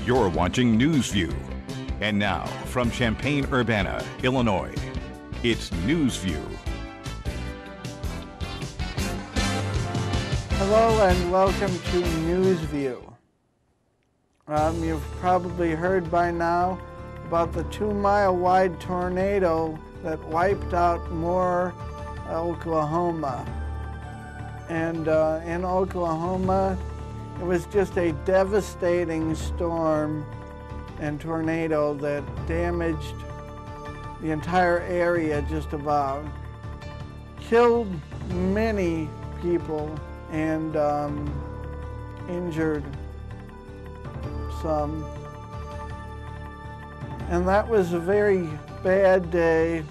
You're watching NewsView. And now, from Champaign-Urbana, Illinois, it's NewsView. Hello and welcome to NewsView. You've probably heard by now about the 2-mile-wide tornado that wiped out Moore, Oklahoma. And in Oklahoma, it was just a devastating storm and tornado that damaged the entire area just about, killed many people, and injured some. And that was a very bad day.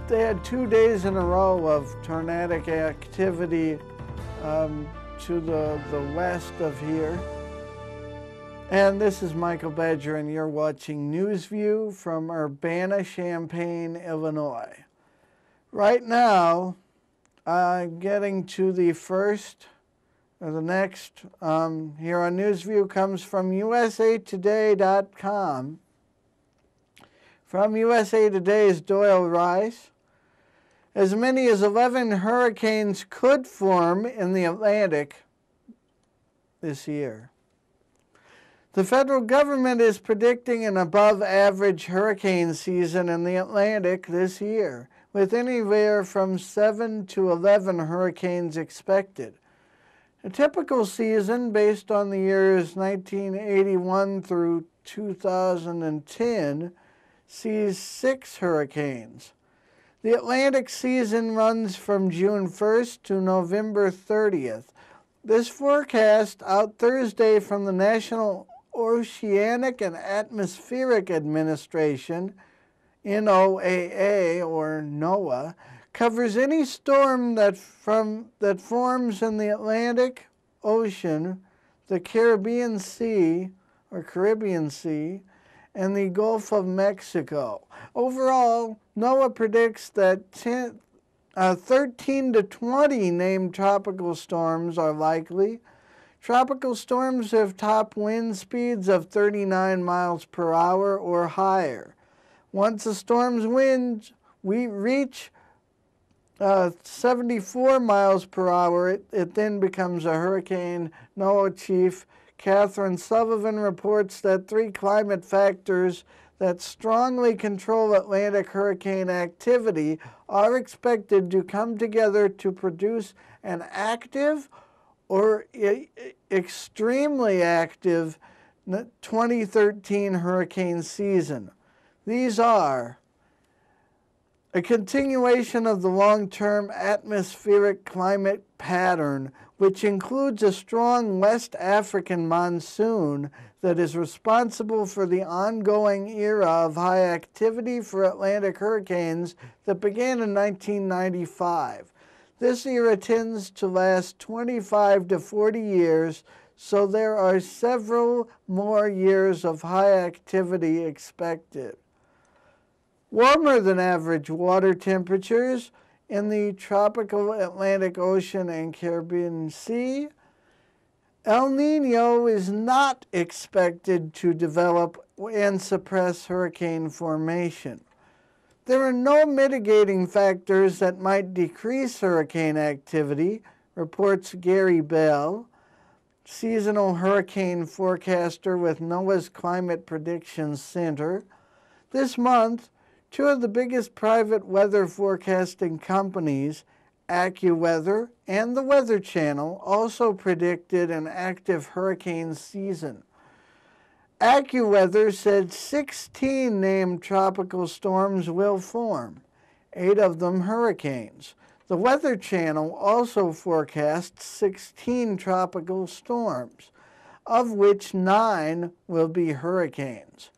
They had 2 days in a row of tornadic activity to the west of here. And this is Michael Badger, and you're watching NewsView from Urbana-Champaign, Illinois. Right now, getting to the first, or the next, here on NewsView comes from usatoday.com. From USA Today's Doyle Rice. As many as 11 hurricanes could form in the Atlantic this year. The federal government is predicting an above-average hurricane season in the Atlantic this year, with anywhere from 7 to 11 hurricanes expected. A typical season based on the years 1981 through 2010 sees 6 hurricanes. The Atlantic season runs from June 1st to November 30th. This forecast out Thursday from the National Oceanic and Atmospheric Administration, NOAA or NOAA, covers any storm that forms in the Atlantic Ocean, the Caribbean Sea, and the Gulf of Mexico. Overall, NOAA predicts that 13 to 20 named tropical storms are likely. Tropical storms have top wind speeds of 39 miles per hour or higher. Once a storm's winds reach 74 miles per hour, it then becomes a hurricane. NOAA Chief Catherine Sullivan reports that 3 climate factors that strongly control Atlantic hurricane activity are expected to come together to produce an active or extremely active 2013 hurricane season. These are a continuation of the long-term atmospheric climate pattern, which includes a strong West African monsoon that is responsible for the ongoing era of high activity for Atlantic hurricanes that began in 1995. This era tends to last 25 to 40 years, so there are several more years of high activity expected. Warmer than average water temperatures in the tropical Atlantic Ocean and Caribbean Sea. El Nino is not expected to develop and suppress hurricane formation. There are no mitigating factors that might decrease hurricane activity, reports Gary Bell, seasonal hurricane forecaster with NOAA's Climate Prediction Center. This month, 2 of the biggest private weather forecasting companies, AccuWeather and the Weather Channel, also predicted an active hurricane season. AccuWeather said 16 named tropical storms will form, 8 of them hurricanes. The Weather Channel also forecasts 16 tropical storms, of which 9 will be hurricanes.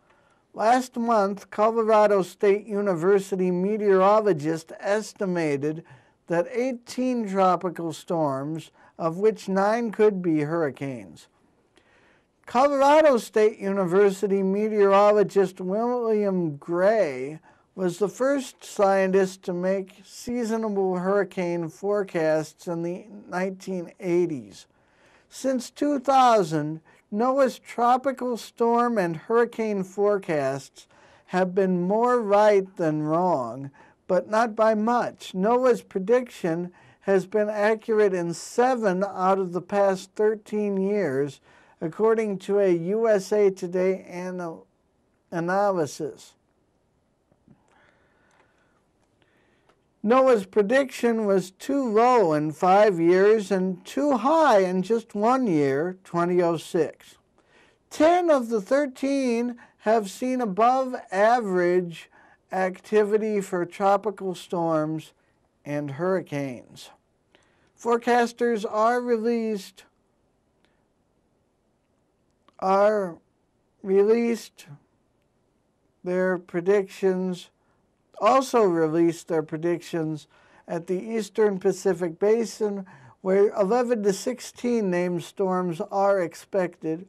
Last month, Colorado State University meteorologists estimated that 18 tropical storms, of which 9 could be hurricanes. Colorado State University meteorologist William Gray was the first scientist to make seasonal hurricane forecasts in the 1980s. Since 2000, NOAA's tropical storm and hurricane forecasts have been more right than wrong, but not by much. NOAA's prediction has been accurate in 7 out of the past 13 years, according to a USA Today analysis. NOAA's prediction was too low in 5 years and too high in just 1 year, 2006. 10 of the 13 have seen above average activity for tropical storms and hurricanes. Forecasters released their predictions at the Eastern Pacific Basin, where 11 to 16 named storms are expected.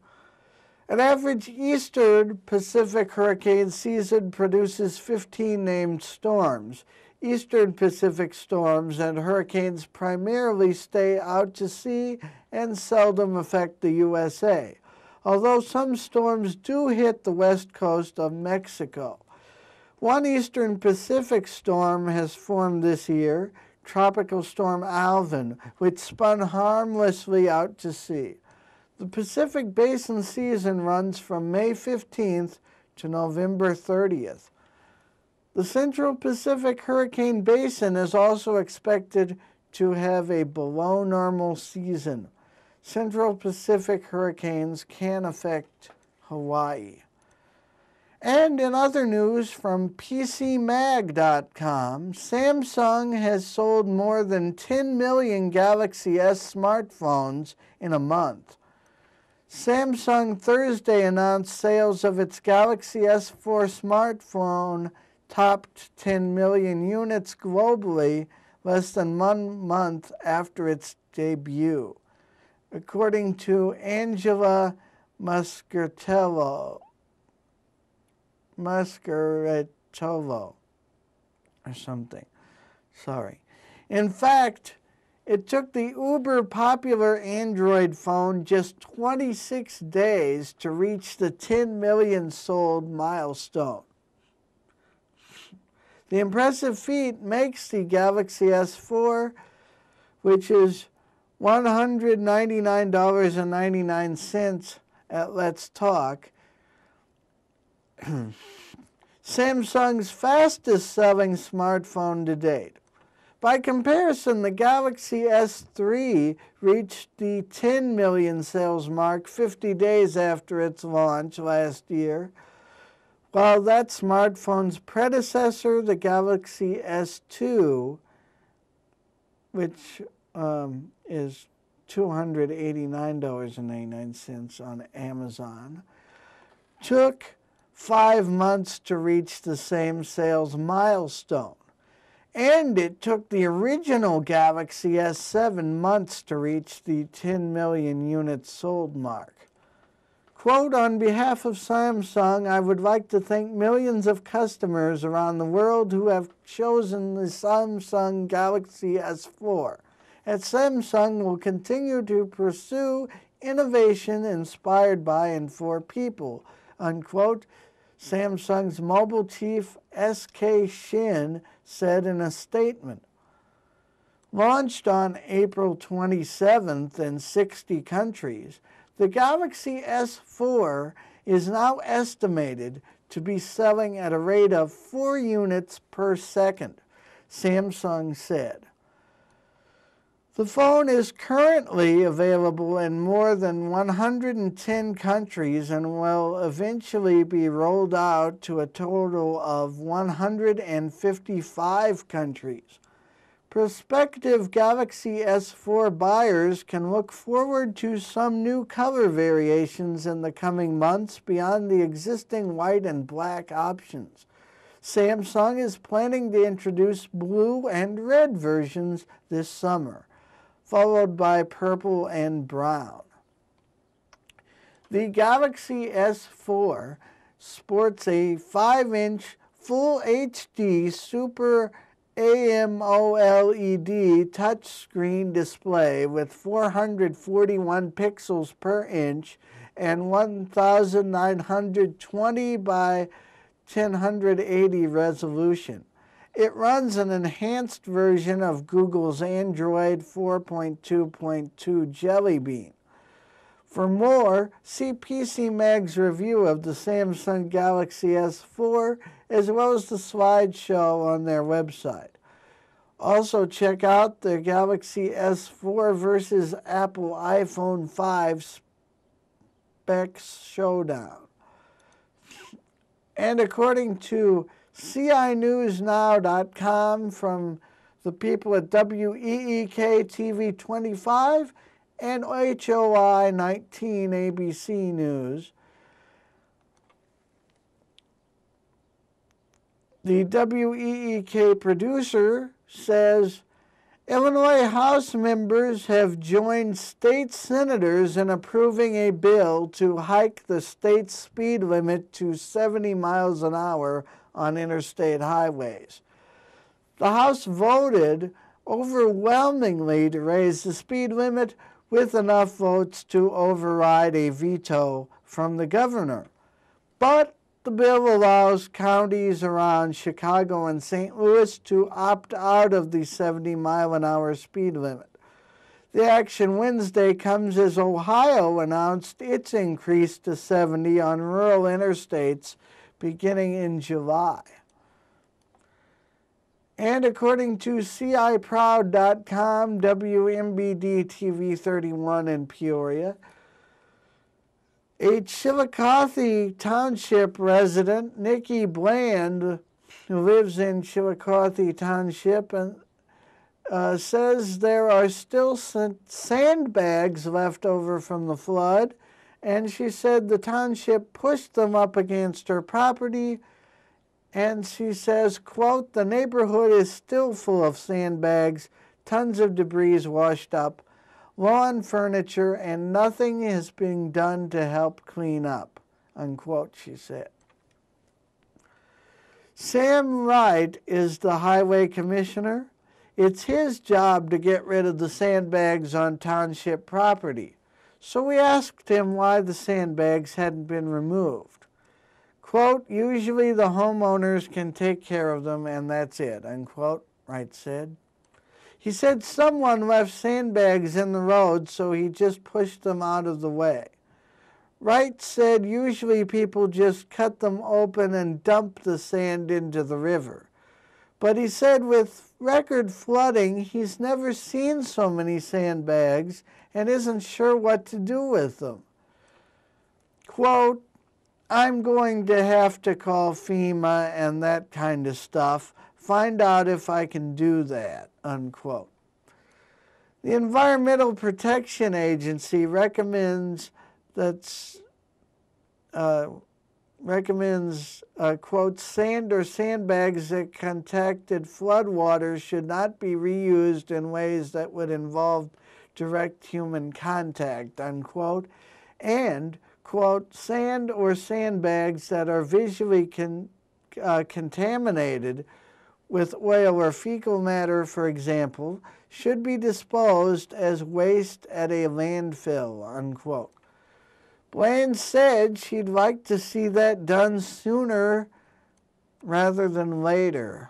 An average Eastern Pacific hurricane season produces 15 named storms. Eastern Pacific storms and hurricanes primarily stay out to sea and seldom affect the USA, although some storms do hit the west coast of Mexico. One Eastern Pacific storm has formed this year, Tropical Storm Alvin, which spun harmlessly out to sea. The Pacific Basin season runs from May 15th to November 30th. The Central Pacific Hurricane Basin is also expected to have a below normal season. Central Pacific hurricanes can affect Hawaii. And in other news from PCMag.com, Samsung has sold more than 10 million Galaxy S smartphones in a month. Samsung Thursday announced sales of its Galaxy S4 smartphone topped 10 million units globally less than 1 month after its debut, according to Angela Muscaretovo or something. Sorry. In fact, it took the uber popular Android phone just 26 days to reach the 10 million sold milestone. The impressive feat makes the Galaxy S4, which is $199.99 at Let's Talk, Samsung's fastest selling smartphone to date. By comparison, the Galaxy S3 reached the 10 million sales mark 50 days after its launch last year, while that smartphone's predecessor, the Galaxy S2, which is $289.99 on Amazon, took 5 months to reach the same sales milestone. And it took the original Galaxy S 7 months to reach the 10 million units sold mark. Quote, on behalf of Samsung, I would like to thank millions of customers around the world who have chosen the Samsung Galaxy S4. At Samsung, we'll continue to pursue innovation inspired by and for people, unquote, Samsung's mobile chief SK Shin said in a statement. Launched on April 27th in 60 countries, the Galaxy S4 is now estimated to be selling at a rate of 4 units per second, Samsung said. The phone is currently available in more than 110 countries and will eventually be rolled out to a total of 155 countries. Prospective Galaxy S4 buyers can look forward to some new color variations in the coming months beyond the existing white and black options. Samsung is planning to introduce blue and red versions this summer, followed by purple and brown. The Galaxy S4 sports a 5-inch Full HD Super AMOLED touchscreen display with 441 pixels per inch and 1920 by 1080 resolution. It runs an enhanced version of Google's Android 4.2.2 Jelly Bean. For more, see PC Mag's review of the Samsung Galaxy S4 as well as the slideshow on their website. Also check out the Galaxy S4 versus Apple iPhone 5 specs showdown. And according to CINewsNow.com from the people at WEEK TV 25 and HOI 19 ABC News, the WEEK producer says Illinois House members have joined state senators in approving a bill to hike the state speed limit to 70 miles an hour on interstate highways. The House voted overwhelmingly to raise the speed limit with enough votes to override a veto from the governor. But the bill allows counties around Chicago and St. Louis to opt out of the 70-mile-an-hour speed limit. The action Wednesday comes as Ohio announced its increase to 70 on rural interstates beginning in July. And according to CIProud.com, WMBD TV 31 in Peoria, a Chillicothe Township resident, Nikki Bland, who lives in Chillicothe Township, and says there are still sandbags left over from the flood, and she said the township pushed them up against her property, and she says, quote, the neighborhood is still full of sandbags, tons of debris washed up, lawn furniture, and nothing is being done to help clean up, unquote, she said. Sam Wright is the highway commissioner. It's his job to get rid of the sandbags on township property. So we asked him why the sandbags hadn't been removed. Quote, usually the homeowners can take care of them and that's it, unquote, Wright said. He said someone left sandbags in the road, so he just pushed them out of the way. Wright said usually people just cut them open and dump the sand into the river. But he said with record flooding, he's never seen so many sandbags and isn't sure what to do with them. Quote, I'm going to have to call FEMA and that kind of stuff, find out if I can do that, unquote. The Environmental Protection Agency recommends quote, sand or sandbags that contacted floodwaters should not be reused in ways that would involve direct human contact, unquote, and, quote, sand or sandbags that are visually contaminated with oil or fecal matter, for example, should be disposed as waste at a landfill, unquote. Bland said she'd like to see that done sooner rather than later.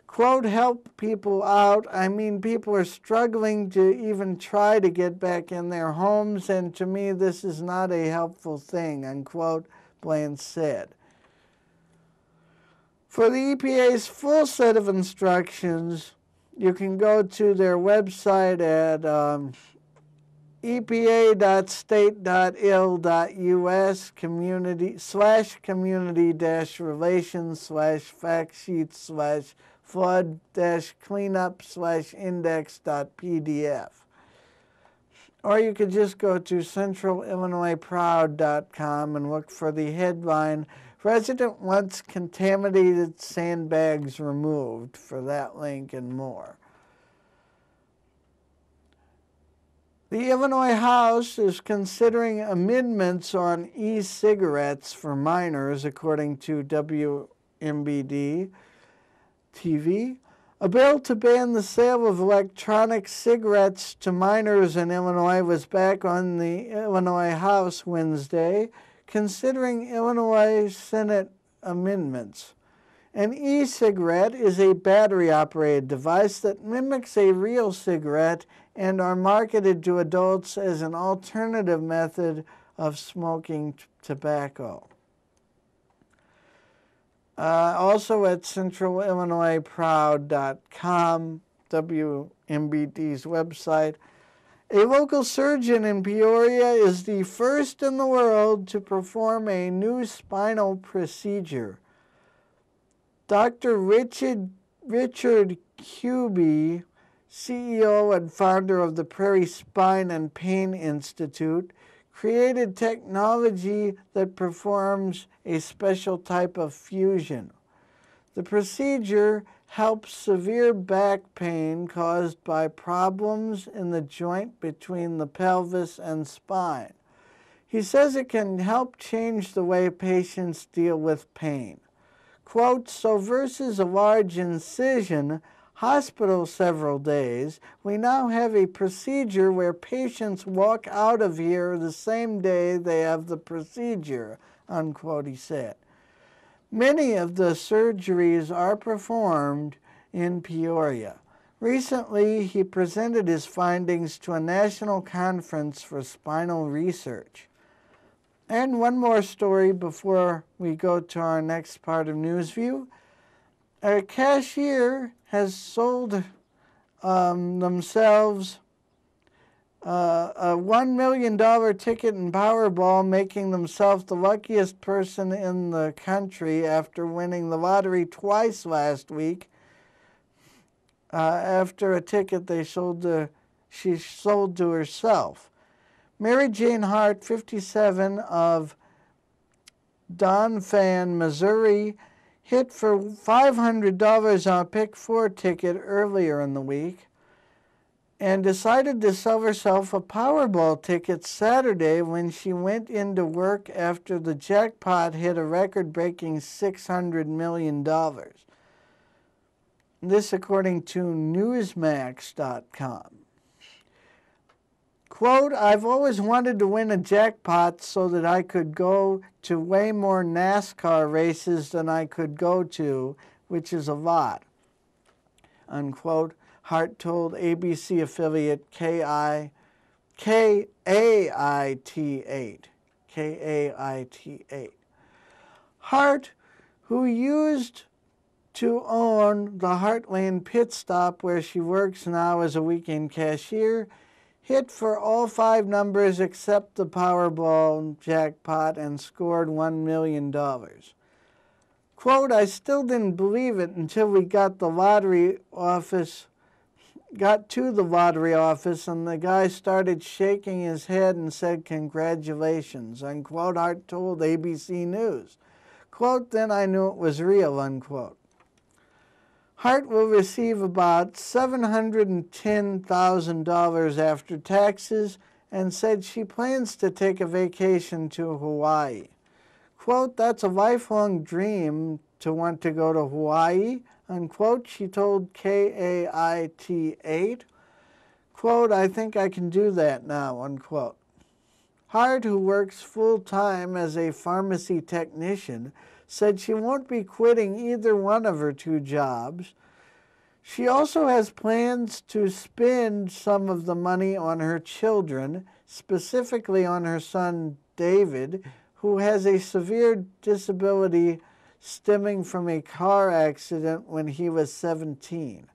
Quote, help people out. I mean, people are struggling to even try to get back in their homes, and to me this is not a helpful thing, unquote, Bland said. For the EPA's full set of instructions, you can go to their website at epa.state.il.us community/relations/fact sheet/flood-cleanup/index.pdf. Or you could just go to centralillinoisproud.com and look for the headline, Resident Wants Contaminated Sandbags Removed, for that link and more. The Illinois House is considering amendments on e-cigarettes for minors, according to WMBD TV. A bill to ban the sale of electronic cigarettes to minors in Illinois was back on the Illinois House Wednesday, considering Illinois Senate amendments. An e-cigarette is a battery-operated device that mimics a real cigarette and are marketed to adults as an alternative method of smoking tobacco. Also at centralillinoisproud.com, WMBD's website, a local surgeon in Peoria is the first in the world to perform a new spinal procedure. Dr. Richard Kuby, CEO and founder of the Prairie Spine and Pain Institute, created technology that performs a special type of fusion. The procedure helps severe back pain caused by problems in the joint between the pelvis and spine. He says it can help change the way patients deal with pain. Quote, so versus a large incision, hospital several days, we now have a procedure where patients walk out of here the same day they have the procedure, unquote, he said. Many of the surgeries are performed in Peoria. Recently, he presented his findings to a national conference for spinal research. And one more story before we go to our next part of Newsview. A cashier has sold themselves a $1 million ticket in Powerball, making themselves the luckiest person in the country after winning the lottery twice last week. After a ticket she sold to herself. Mary Jane Hart, 57, of Donphan, Missouri, hit for $500 on a Pick 4 ticket earlier in the week and decided to sell herself a Powerball ticket Saturday when she went into work after the jackpot hit a record-breaking $600 million. This according to Newsmax.com. Quote, I've always wanted to win a jackpot so that I could go to way more NASCAR races than I could go to, which is a lot, unquote, Hart told ABC affiliate KAIT8. KAIT8. Hart, who used to own the Heartland Pit Stop where she works now as a weekend cashier, hit for all 5 numbers except the Powerball jackpot and scored $1 million. Quote, I still didn't believe it until we got to the lottery office and the guy started shaking his head and said, congratulations, unquote, Hart told ABC News. Quote, then I knew it was real, unquote. Hart will receive about $710,000 after taxes and said she plans to take a vacation to Hawaii. Quote, that's a lifelong dream to want to go to Hawaii, unquote, she told KAIT8. Quote, I think I can do that now, unquote. Hart, who works full-time as a pharmacy technician, said she won't be quitting either one of her 2 jobs. She also has plans to spend some of the money on her children, specifically on her son David, who has a severe disability stemming from a car accident when he was 17.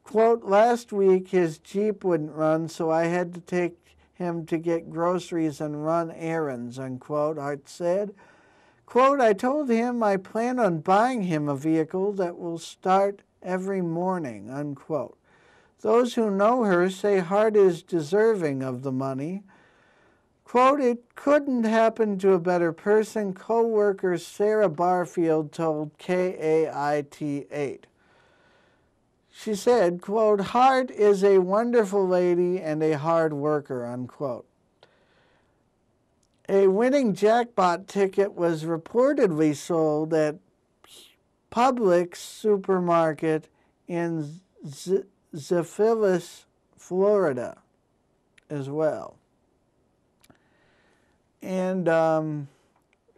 Quote, last week his Jeep wouldn't run, so I had to take him to get groceries and run errands, unquote, Hart said. Quote, I told him I plan on buying him a vehicle that will start every morning, unquote. Those who know her say Hart is deserving of the money. Quote, it couldn't happen to a better person, co-worker Sarah Barfield told KAIT8. She said, quote, Hart is a wonderful lady and a hard worker, unquote. A winning jackpot ticket was reportedly sold at Publix supermarket in Zephyrus, Florida as well. And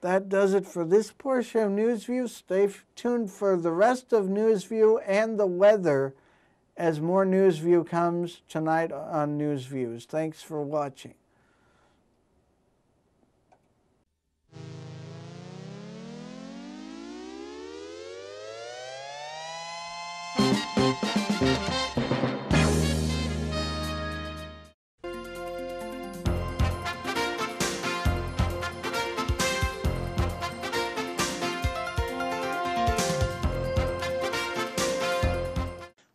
that does it for this portion of NewsView. Stay tuned for the rest of NewsView and the weather as more NewsView comes tonight on NewsViews. Thanks for watching.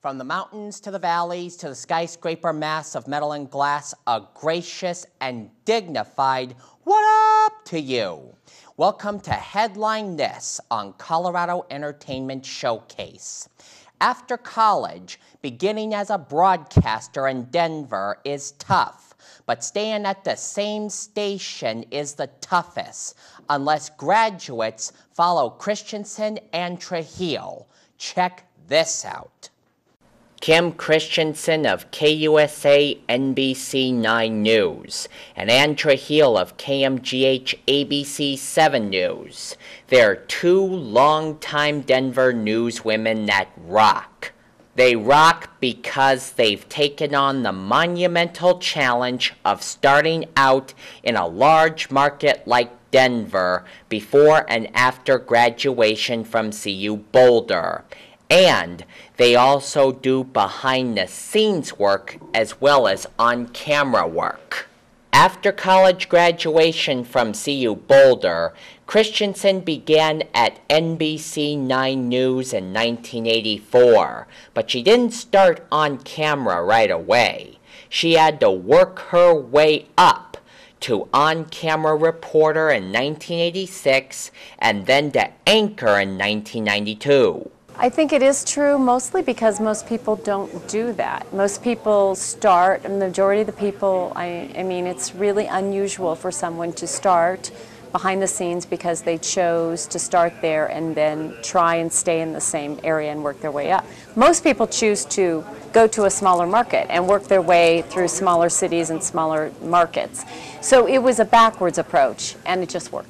From the mountains to the valleys to the skyscraper mass of metal and glass, a gracious and dignified what up to you. Welcome to Headline This on Colorado Entertainment Showcase. After college, beginning as a broadcaster in Denver is tough, but staying at the same station is the toughest, unless graduates follow Christensen and Trujillo. Check this out. Kim Christensen of KUSA NBC 9 News, and Ann Trujillo of KMGH ABC 7 News. They're two longtime Denver newswomen that rock. They rock because they've taken on the monumental challenge of starting out in a large market like Denver before and after graduation from CU Boulder. And they also do behind-the-scenes work as well as on-camera work. After college graduation from CU Boulder, Christensen began at NBC 9 News in 1984, but she didn't start on camera right away. She had to work her way up to on-camera reporter in 1986 and then to anchor in 1992. I think it is true mostly because most people don't do that. Most people start, and the majority of the people, I mean, it's really unusual for someone to start behind the scenes because they chose to start there and then try and stay in the same area and work their way up. Most people choose to go to a smaller market and work their way through smaller cities and smaller markets. So it was a backwards approach, and it just worked.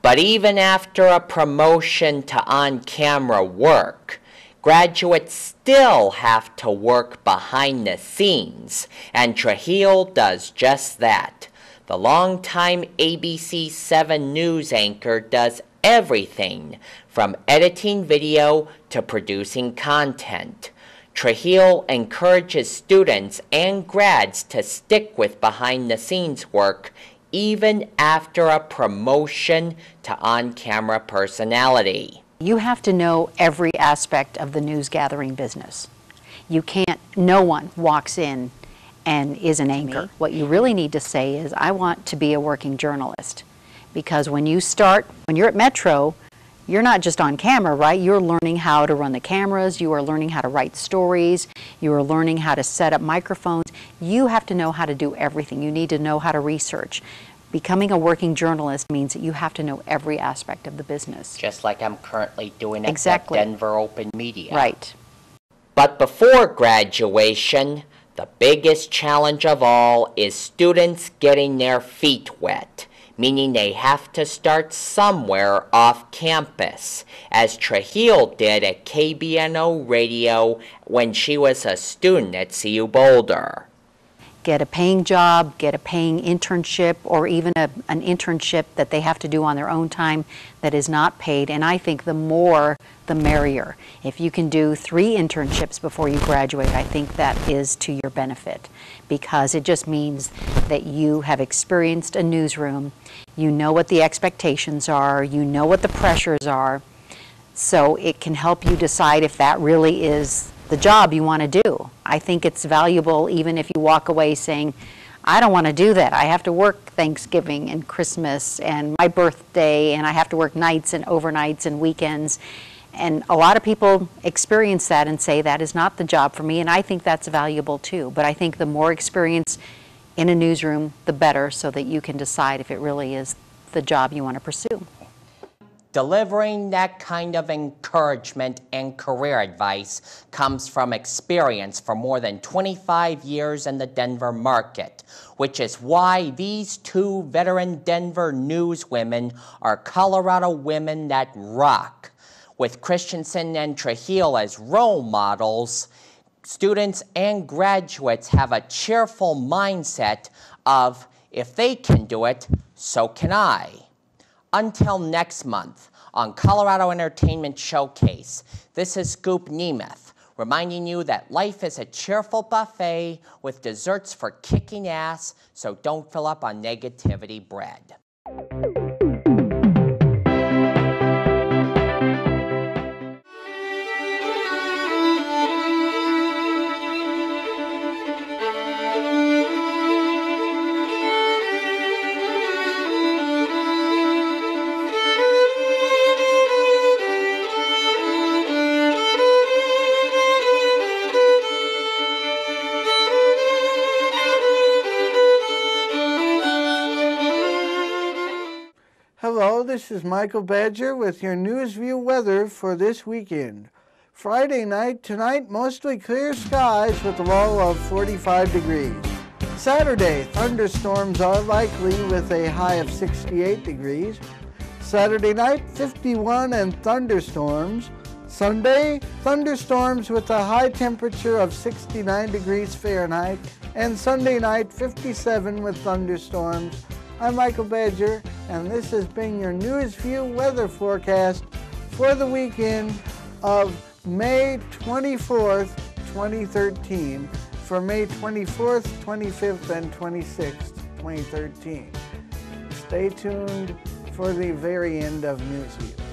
But even after a promotion to on-camera work, graduates still have to work behind the scenes, and Trujillo does just that. The longtime ABC 7 News anchor does everything from editing video to producing content. Trujillo encourages students and grads to stick with behind-the-scenes work even after a promotion to on-camera personality. You have to know every aspect of the news gathering business. You can't, no one walks in and is an anchor. What you really need to say is, I want to be a working journalist. Because when you start, when you're at Metro, you're not just on camera, right? You're learning how to run the cameras, you are learning how to write stories, you are learning how to set up microphones. You have to know how to do everything. You need to know how to research. Becoming a working journalist means that you have to know every aspect of the business. Just like I'm currently doing at Exactly. Denver Open Media. Right. But before graduation, the biggest challenge of all is students getting their feet wet, meaning they have to start somewhere off campus, as Trujillo did at KBNO Radio when she was a student at CU Boulder. Get a paying job, get a paying internship, or even an internship that they have to do on their own time that is not paid. And I think the more, the merrier. If you can do 3 internships before you graduate, I think that is to your benefit, because it just means that you have experienced a newsroom, you know what the expectations are, you know what the pressures are, so it can help you decide if that really is the job you want to do. I think it's valuable even if you walk away saying, I don't want to do that. I have to work Thanksgiving and Christmas and my birthday, and I have to work nights and overnights and weekends. And a lot of people experience that and say that is not the job for me, and I think that's valuable too. But I think the more experience in a newsroom, the better, so that you can decide if it really is the job you want to pursue. Delivering that kind of encouragement and career advice comes from experience for more than 25 years in the Denver market, which is why these two veteran Denver newswomen are Colorado women that rock. With Christensen and Trujillo as role models, students and graduates have a cheerful mindset of, if they can do it, so can I. Until next month on Colorado Entertainment Showcase, this is Scoop Nemeth, reminding you that life is a cheerful buffet with desserts for kicking ass, so don't fill up on negativity bread. Hello, this is Michael Badger with your NewsView weather for this weekend. Friday night, tonight, mostly clear skies with a low of 45 degrees. Saturday, thunderstorms are likely with a high of 68 degrees. Saturday night, 51 and thunderstorms. Sunday, thunderstorms with a high temperature of 69 degrees Fahrenheit. And Sunday night, 57 with thunderstorms. I'm Michael Badger, and this has been your NewsView weather forecast for the weekend of May 24th, 2013, for May 24th, 25th, and 26th, 2013. Stay tuned for the very end of NewsView.